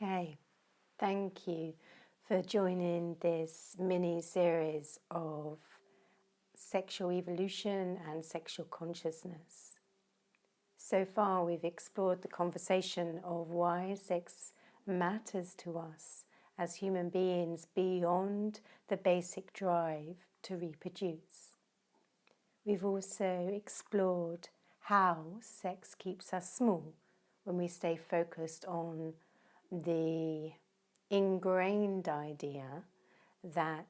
Okay, thank you for joining this mini series of sexual evolution and sexual consciousness. So far, we've explored the conversation of why sex matters to us as human beings beyond the basic drive to reproduce. We've also explored how sex keeps us small when we stay focused on the ingrained idea that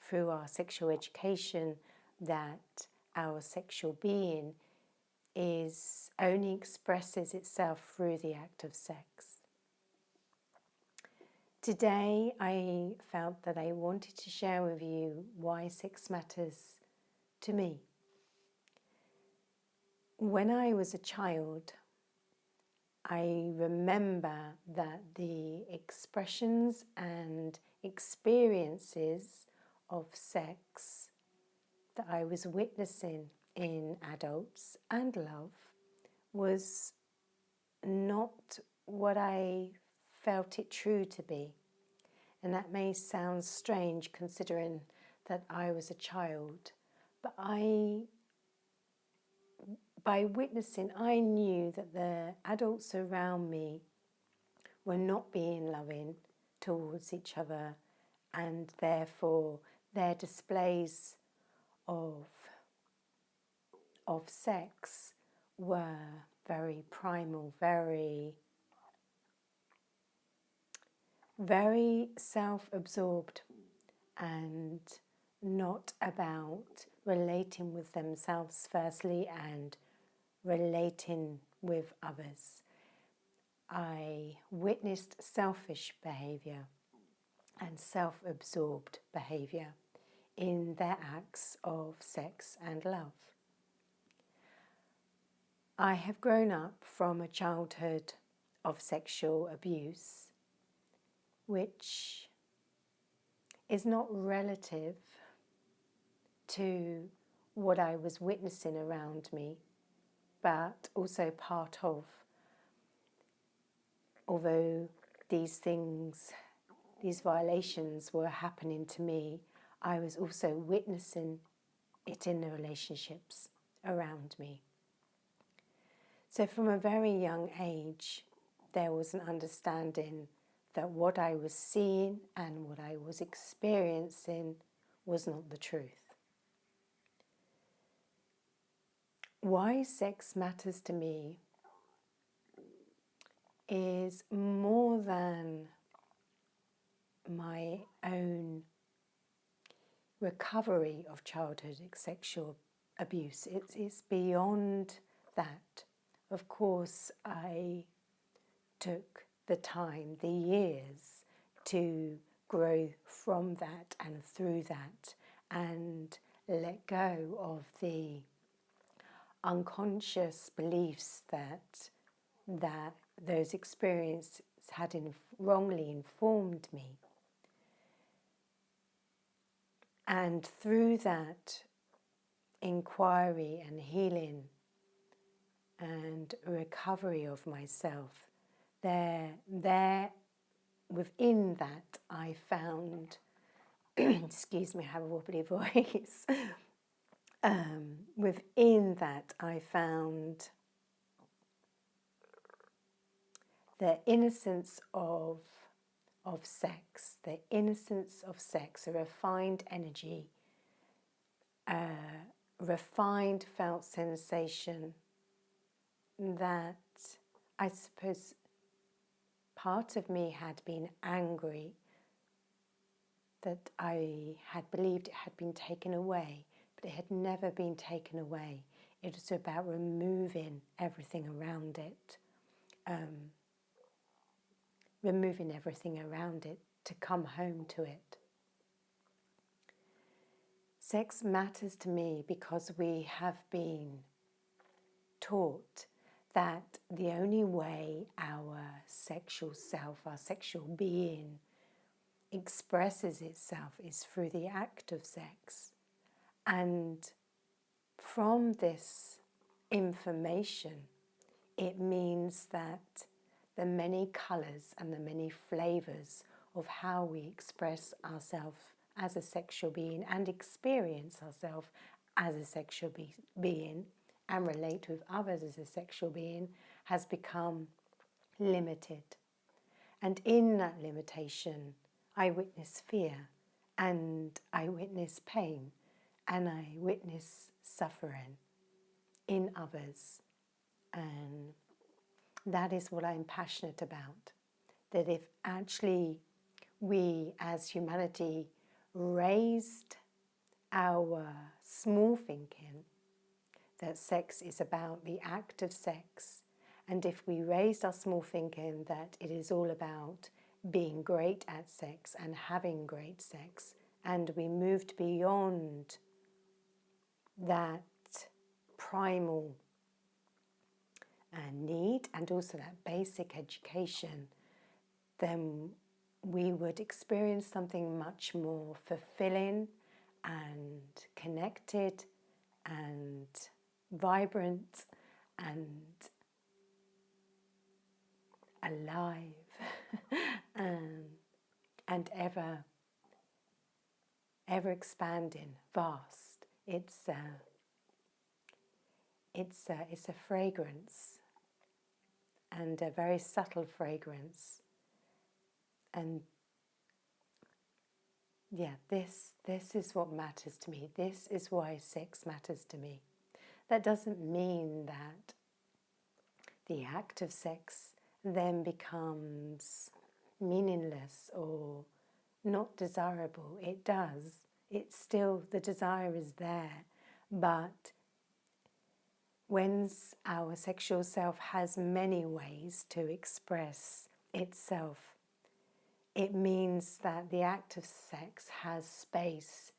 through our sexual education that our sexual being only expresses itself through the act of sex. Today I felt that I wanted to share with you why sex matters to me. When I was a child, I remember that the expressions and experiences of sex that I was witnessing in adults and love was not what I felt it true to be. And that may sound strange considering that I was a child, but by witnessing, I knew that the adults around me were not being loving towards each other, and therefore their displays of sex were very primal, very self-absorbed, and not about relating with themselves firstly and relating with others. I witnessed selfish behaviour and self-absorbed behaviour in their acts of sex and love. I have grown up from a childhood of sexual abuse, which is not relative to what I was witnessing around me, but also part of. Although these violations were happening to me, I was also witnessing it in the relationships around me. So from a very young age, there was an understanding that what I was seeing and what I was experiencing was not the truth. Why sex matters to me is more than my own recovery of childhood sexual abuse. It's beyond that. Of course, I took the time, the years, to grow from that and through that and let go of the unconscious beliefs that those experiences had wrongly informed me. And through that inquiry and healing and recovery of myself, within that I found, excuse me, I have a wobbly voice. Within that I found the innocence of sex, a refined energy, a refined felt sensation that I suppose part of me had been angry that I had believed it had been taken away, but it had never been taken away. It was about removing everything around it. To come home to it. Sex matters to me because we have been taught that the only way our sexual self, our sexual being, expresses itself is through the act of sex. And from this information, it means that the many colours and the many flavours of how we express ourselves as a sexual being and experience ourselves as a sexual being and relate with others as a sexual being has become limited. And in that limitation, I witness fear, and I witness pain, and I witness suffering in others. And that is what I'm passionate about. That if actually we as humanity raised our small thinking, that sex is about the act of sex, and if we raised our small thinking that it is all about being great at sex and having great sex, and we moved beyond that primal need and also that basic education, then we would experience something much more fulfilling and connected and vibrant and alive and ever expanding, vast. It's a fragrance, and a very subtle fragrance. And yeah, this is what matters to me. This is why sex matters to me. That doesn't mean that the act of sex then becomes meaningless or not desirable. It does. It's still, the desire is there. But when our sexual self has many ways to express itself, it means that the act of sex has space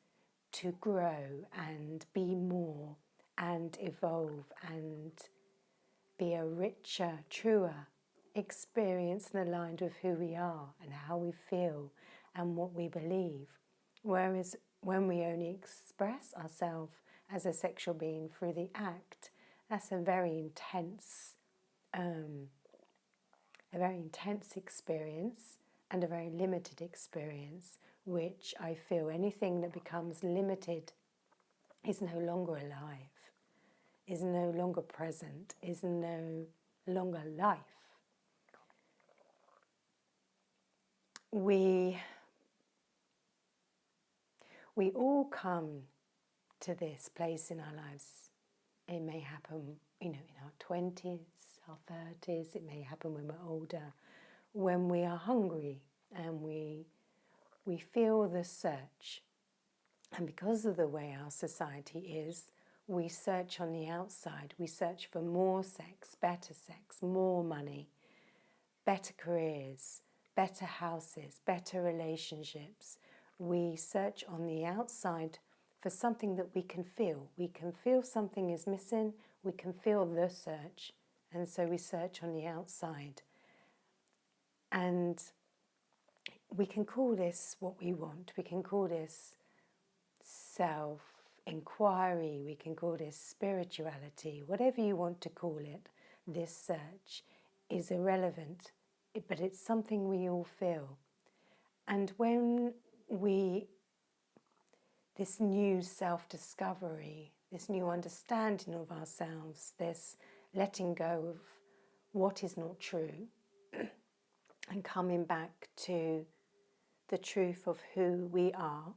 to grow and be more and evolve and be a richer, truer experience and aligned with who we are and how we feel and what we believe. Whereas when we only express ourselves as a sexual being through the act, that's a very intense experience and a very limited experience, which I feel anything that becomes limited is no longer alive, is no longer present, is no longer life. We all come to this place in our lives. It may happen, in our 20s, our 30s. It may happen when we're older, when we are hungry and we feel the search. And because of the way our society is, we search on the outside. We search for more sex, more money, better careers, better houses, better relationships. We search on the outside for something that we can feel. We can feel something is missing. We can feel the search. And so we search on the outside. And we can call this what we want. We can call this self-inquiry. We can call this spirituality. Whatever you want to call it, this search is irrelevant. But it's something we all feel. And when this new self-discovery, this new understanding of ourselves, this letting go of what is not true and coming back to the truth of who we are,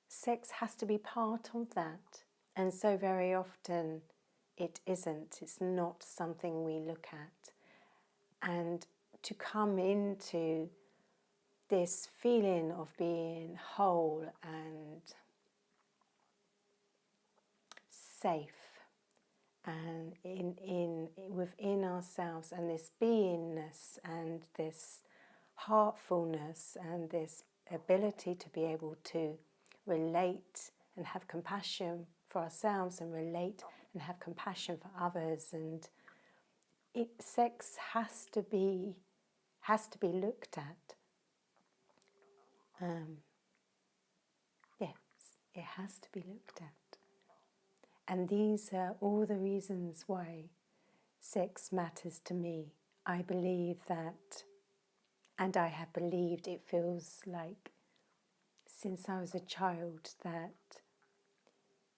sex has to be part of that. And so very often it isn't. It's not something we look at. And to come into this feeling of being whole and safe and within ourselves, and this beingness and this heartfulness and this ability to be able to relate and have compassion for ourselves and relate and have compassion for others, and sex has to be looked at. Yes, it has to be looked at. And these are all the reasons why sex matters to me. I believe that, and I have believed, it feels like since I was a child, that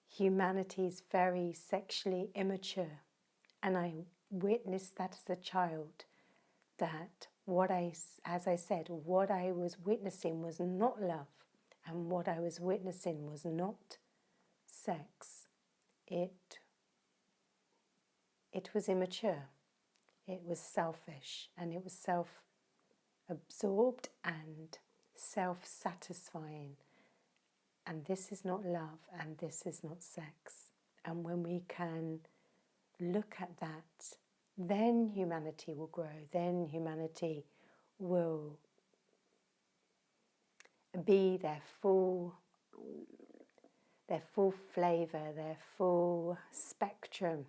humanity is very sexually immature. And I witnessed that as a child, that as I said, what I was witnessing was not love, and what I was witnessing was not sex. It was immature, it was selfish, and it was self-absorbed and self-satisfying. And this is not love, and this is not sex. And when we can look at that, then humanity will grow, then humanity will be their full flavour, their full spectrum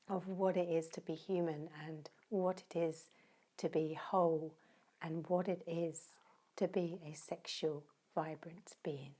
of what it is to be human, and what it is to be whole, and what it is to be a sexual, vibrant being.